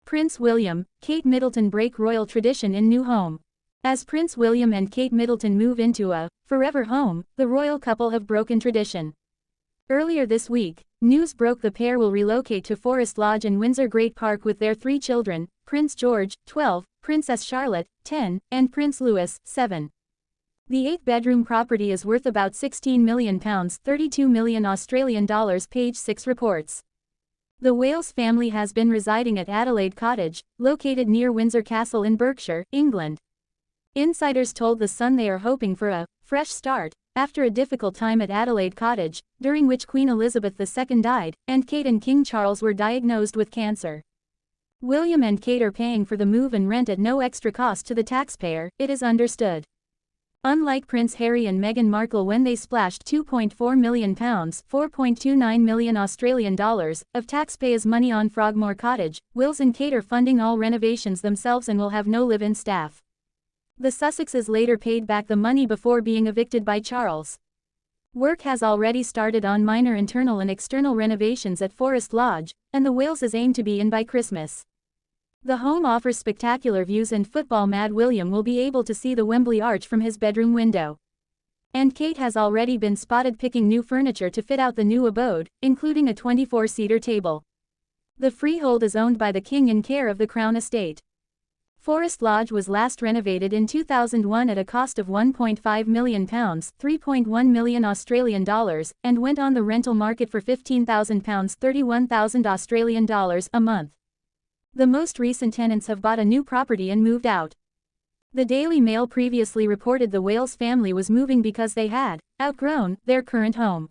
Prince William, Kate Middleton break royal tradition in new home. As Prince William and Kate Middleton move into a forever home, the royal couple have broken tradition. Earlier this week, news broke the pair will relocate to Forest Lodge in Windsor Great Park with their 3 children, Prince George, 12, Princess Charlotte, 10, and Prince Louis, 7. The 8-bedroom property is worth about £16 million, £32 million Australian dollars, Page 6 reports. The Wales family has been residing at Adelaide Cottage, located near Windsor Castle in Berkshire, England. Insiders told The Sun they are hoping for a fresh start after a difficult time at Adelaide Cottage, during which Queen Elizabeth II died, and Kate and King Charles were diagnosed with cancer. William and Kate are paying for the move and rent at no extra cost to the taxpayer, it is understood. Unlike Prince Harry and Meghan Markle when they splashed £2.4 million (4.29 million Australian dollars) of taxpayers' money on Frogmore Cottage, Wills and Kate are funding all renovations themselves and will have no live-in staff. The Sussexes later paid back the money before being evicted by Charles. Work has already started on minor internal and external renovations at Forest Lodge, and the Waleses aim to be in by Christmas. The home offers spectacular views and football-mad William will be able to see the Wembley Arch from his bedroom window. And Kate has already been spotted picking new furniture to fit out the new abode, including a 24-seater table. The freehold is owned by the King in care of the Crown Estate. Forest Lodge was last renovated in 2001 at a cost of £1.5 million, £3.1 million Australian dollars, and went on the rental market for £15,000, £31,000 Australian dollars a month. The most recent tenants have bought a new property and moved out. The Daily Mail previously reported the Wales family was moving because they had outgrown their current home.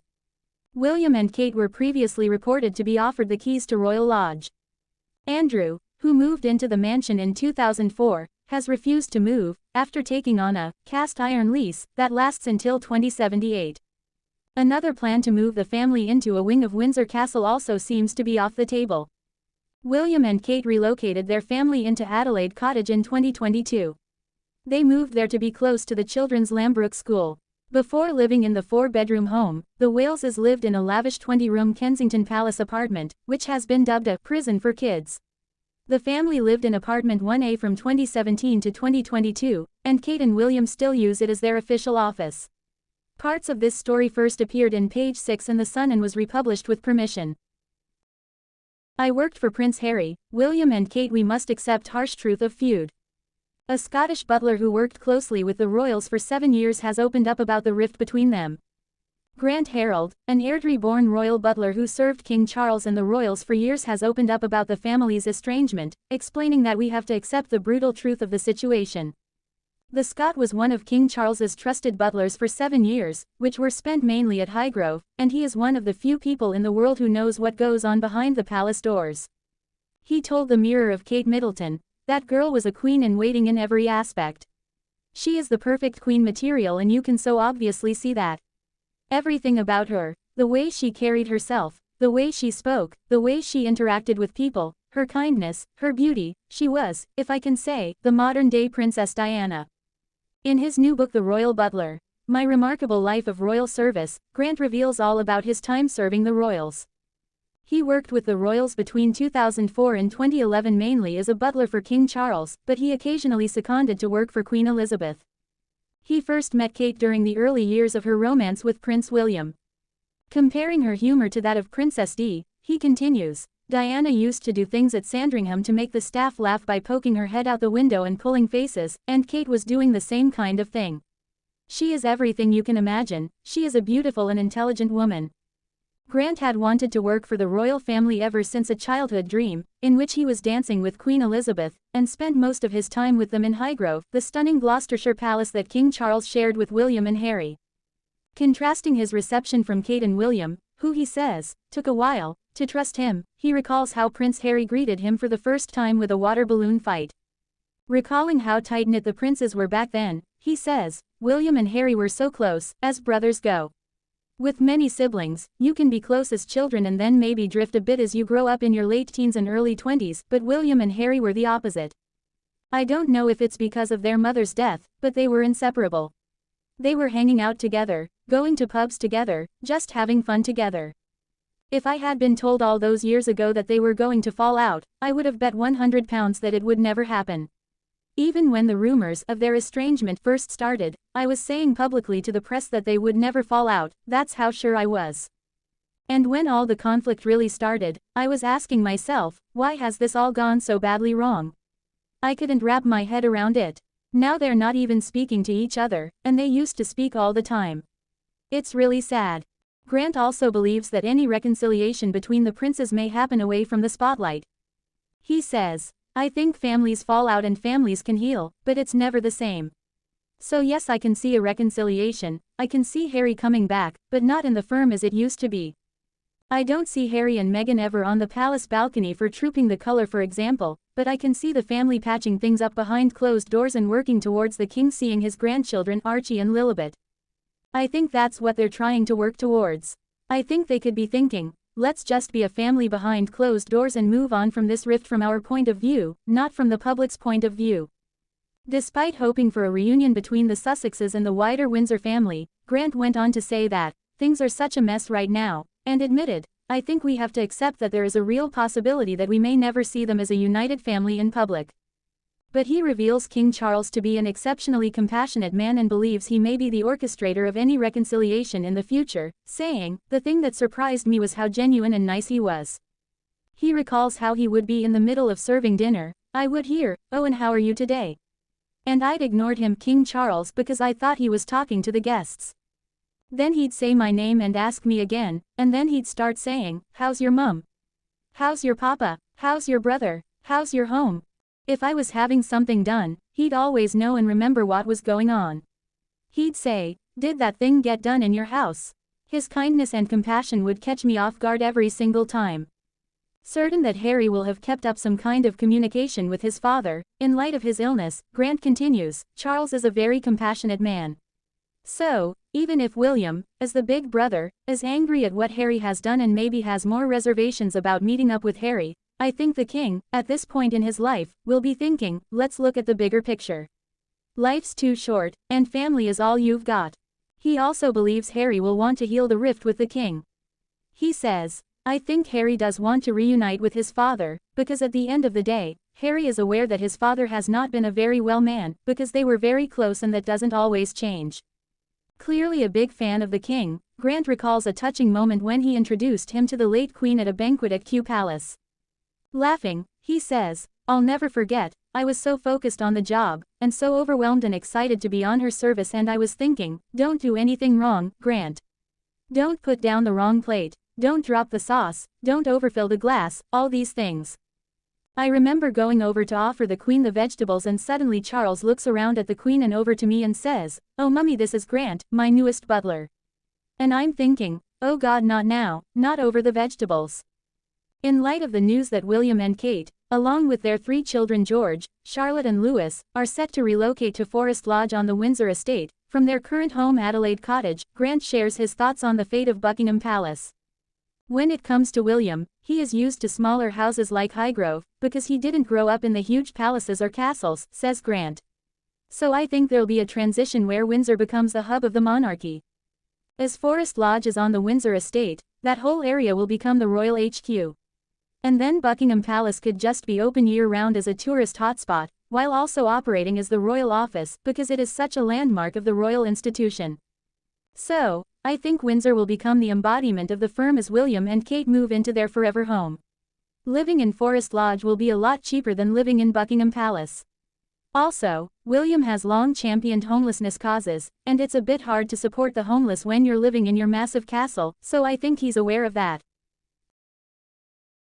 William and Kate were previously reported to be offered the keys to Royal Lodge. Andrew, who moved into the mansion in 2004, has refused to move, after taking on a cast-iron lease that lasts until 2078. Another plan to move the family into a wing of Windsor Castle also seems to be off the table. William and Kate relocated their family into Adelaide Cottage in 2022. They moved there to be close to the children's Lambrook School. Before living in the 4-bedroom home, the Waleses lived in a lavish 20-room Kensington Palace apartment, which has been dubbed a prison for kids. The family lived in apartment 1A from 2017 to 2022, and Kate and William still use it as their official office. Parts of this story first appeared in Page 6 in The Sun and was republished with permission. I worked for Prince Harry, William and Kate. We must accept harsh truth of feud. A Scottish butler who worked closely with the royals for 7 years has opened up about the rift between them. Grant Harold, an Airdrie-born royal butler who served King Charles and the royals for years, has opened up about the family's estrangement, explaining that we have to accept the brutal truth of the situation. The Scot was one of King Charles's trusted butlers for 7 years, which were spent mainly at Highgrove, and he is one of the few people in the world who knows what goes on behind the palace doors. He told the Mirror of Kate Middleton, "That girl was a queen in waiting in every aspect. She is the perfect queen material and you can so obviously see that. Everything about her, the way she carried herself, the way she spoke, the way she interacted with people, her kindness, her beauty, she was, if I can say, the modern-day Princess Diana." In his new book The Royal Butler, My Remarkable Life of Royal Service, Grant reveals all about his time serving the royals. He worked with the royals between 2004 and 2011 mainly as a butler for King Charles, but he occasionally seconded to work for Queen Elizabeth. He first met Kate during the early years of her romance with Prince William. Comparing her humor to that of Princess Di, he continues, "Diana used to do things at Sandringham to make the staff laugh by poking her head out the window and pulling faces, and Kate was doing the same kind of thing. She is everything you can imagine, she is a beautiful and intelligent woman." Grant had wanted to work for the royal family ever since a childhood dream, in which he was dancing with Queen Elizabeth, and spent most of his time with them in Highgrove, the stunning Gloucestershire palace that King Charles shared with William and Harry. Contrasting his reception from Kate and William, who he says, took a while to trust him, he recalls how Prince Harry greeted him for the first time with a water balloon fight. Recalling how tight-knit the princes were back then, he says, "William and Harry were so close, as brothers go. With many siblings, you can be close as children and then maybe drift a bit as you grow up in your late teens and early 20s, but William and Harry were the opposite. I don't know if it's because of their mother's death, but they were inseparable. They were hanging out together, going to pubs together, just having fun together. If I had been told all those years ago that they were going to fall out, I would have bet £100 that it would never happen. Even when the rumors of their estrangement first started, I was saying publicly to the press that they would never fall out, that's how sure I was. And when all the conflict really started, I was asking myself, why has this all gone so badly wrong? I couldn't wrap my head around it. Now they're not even speaking to each other, and they used to speak all the time. It's really sad. Grant also believes that any reconciliation between the princes may happen away from the spotlight. He says, I think families fall out and families can heal, but it's never the same. So yes, I can see a reconciliation, I can see Harry coming back, but not in the firm as it used to be. I don't see Harry and Meghan ever on the palace balcony for trooping the color for example, but I can see the family patching things up behind closed doors and working towards the king seeing his grandchildren Archie and Lilibet. I think that's what they're trying to work towards. I think they could be thinking, let's just be a family behind closed doors and move on from this rift from our point of view, not from the public's point of view. Despite hoping for a reunion between the Sussexes and the wider Windsor family, Grant went on to say that, things are such a mess right now, and admitted, I think we have to accept that there is a real possibility that we may never see them as a united family in public. But he reveals King Charles to be an exceptionally compassionate man and believes he may be the orchestrator of any reconciliation in the future, saying, the thing that surprised me was how genuine and nice he was. He recalls how he would be in the middle of serving dinner, I would hear, oh and how are you today? And I'd ignored him King Charles because I thought he was talking to the guests. Then he'd say my name and ask me again, and then he'd start saying, how's your mum? How's your papa? How's your brother? How's your home? If I was having something done, he'd always know and remember what was going on. He'd say, did that thing get done in your house? His kindness and compassion would catch me off guard every single time. Certain that Harry will have kept up some kind of communication with his father, in light of his illness, Grant continues, Charles is a very compassionate man. So, even if William, as the big brother, is angry at what Harry has done and maybe has more reservations about meeting up with Harry, I think the king, at this point in his life, will be thinking, let's look at the bigger picture. Life's too short, and family is all you've got. He also believes Harry will want to heal the rift with the king. He says, I think Harry does want to reunite with his father, because at the end of the day, Harry is aware that his father has not been a very well man, because they were very close and that doesn't always change. Clearly a big fan of the king, Grant recalls a touching moment when he introduced him to the late queen at a banquet at Kew Palace. Laughing, he says, I'll never forget, I was so focused on the job, and so overwhelmed and excited to be on her service and I was thinking, don't do anything wrong, Grant. Don't put down the wrong plate, don't drop the sauce, don't overfill the glass, all these things. I remember going over to offer the queen the vegetables and suddenly Charles looks around at the queen and over to me and says, oh mummy, this is Grant, my newest butler. And I'm thinking, oh God, not now, not over the vegetables. In light of the news that William and Kate, along with their 3 children George, Charlotte and Louis, are set to relocate to Forest Lodge on the Windsor estate, from their current home Adelaide Cottage, Grant shares his thoughts on the fate of Buckingham Palace. When it comes to William, he is used to smaller houses like Highgrove, because he didn't grow up in the huge palaces or castles, says Grant. So I think there'll be a transition where Windsor becomes the hub of the monarchy. As Forest Lodge is on the Windsor estate, that whole area will become the royal HQ. And then Buckingham Palace could just be open year-round as a tourist hotspot, while also operating as the royal office, because it is such a landmark of the royal institution. So, I think Windsor will become the embodiment of the firm as William and Kate move into their forever home. Living in Forest Lodge will be a lot cheaper than living in Buckingham Palace. Also, William has long championed homelessness causes, and it's a bit hard to support the homeless when you're living in your massive castle, so I think he's aware of that.